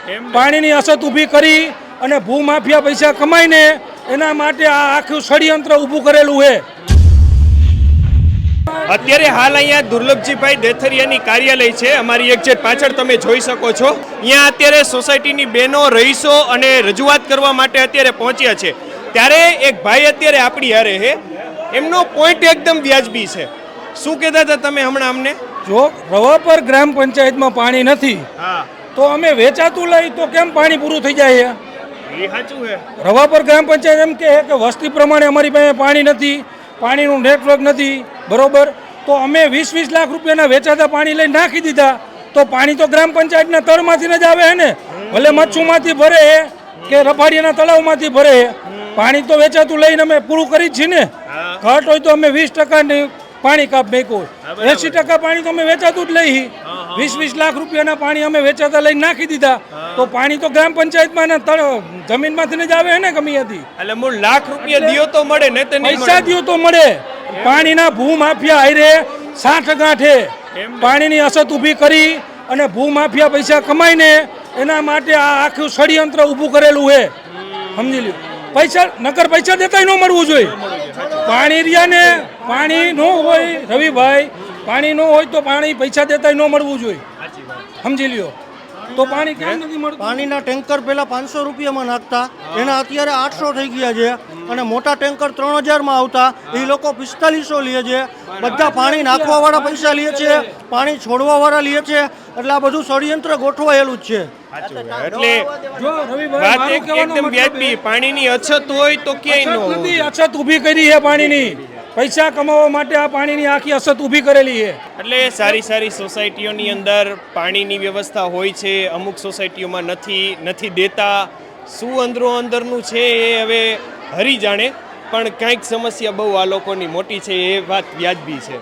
પાણીની અછત ઊભી કરી અને ભૂમાફિયા પૈસા કમાઈને એના માટે આ આખું ષડયંત્ર ઊભું કરેલું છે। અત્યારે હાલ અહીંયા દુર્લભજીભાઈ દેથરિયાની કાર્યાલય છે, અમારી એક્ઝેક્ટ પાછળ તમે જોઈ શકો છો। અહીંયા અત્યારે સોસાયટીની બહેનો રહીશો અને રજૂઆત કરવા માટે અત્યારે પહોંચ્યા છે, ત્યારે એક ભાઈ અત્યારે આપણી હારે છે, એમનો પોઈન્ટ એકદમ વ્યાજબી છે। શું કહેતા હતા તમે હમણાં અમને? જો રવાપર ગ્રામ પંચાયતમાં પાણી નથી તો અમે વેચાતું લઈ તો કેમ પાણી પૂરું થઈ જાય? એ સાચું છે। રવાપર ગ્રામ પંચાયત એમ કહે કે વસ્તી પ્રમાણે અમારી પાસે પાણી નથી, પાણીનું નેટવર્ક નથી, બરોબર? તો અમે 20-20 લાખ રૂપિયાના વેચાતા પાણી લઈને નાખી દીધા તો પાણી તો ગ્રામ પંચાયતના તળમાંથી જ આવે છે ને, ભલે મચ્છુમાંથી ભરે કે રફાડિયાના તળાવમાંથી ભરે, પાણી તો વેચાતું લઈને અમે પૂરું કરી જ છીએ ને। ઘટ હોય તો અમે 20% પાણી કાપ મેક્યું, 80% પાણી તો અમે વેચાતું જ લઈ। 20-20 લાખ રૂપિયાના પાણી અમે વેચાતા લઈને નાખી દીધા તો પાણી તો ગ્રામ પંચાયતમાં જમીનમાંથી જ આવે છે ને, ગમે એટલે મૂળ લાખ રૂપિયા દિયો તો મળે ને, પૈસા દિયો તો મળે। પાણીના ભૂમાફિયા હારે 60 ગાંઠે પાણીની અછત ઊભી કરી અને ભૂમાફિયા પૈસા કમાઈને એના માટે આ આખું ષડયંત્ર ઊભું કરેલું છે, સમજી લ્યો। પૈસા નકર પૈસા દેતાય ન મળવું જોઈએ। પાણી રહ્યા ને, પાણી ન હોય રવિભાઈ, પાણી ન હોય તો પાણી પૈસા દેતાય ન મળવું જોઈએ, સમજી લ્યો। તો પાણી કેમ નથી મળતું? પાણીના ટેન્કર પહેલા 500 રૂપિયામાં નાખતા, એના અત્યારે 800 થઈ ગયા છે, અને મોટા ટેન્કર 3000માં આવતા, એ લોકો 4500 લે છે। બધા પાણી નાખવાવાળા પૈસા લે છે, પાણી છોડવાવાળા લે છે, એટલે આ બધું ષડયંત્ર ગોઠવાયેલું જ છે। એટલે વાત એકદમ વ્યાજબી, પાણીની અછત હોય તો ક્યાંય નથી અછત ઊભી કરી છે પાણીની, પૈસા કમાવા માટે આ પાણીની આખી અછત ઊભી કરેલી છે। એટલે સારી સારી સોસાયટીઓની અંદર પાણીની વ્યવસ્થા હોય છે, અમુક સોસાયટીઓમાં નથી દેતા। શું અંદરો અંદરનું છે એ હવે હરી જાણે, પણ કંઈક સમસ્યા બહુ આ લોકોની મોટી છે, એ વાત વ્યાજબી છે।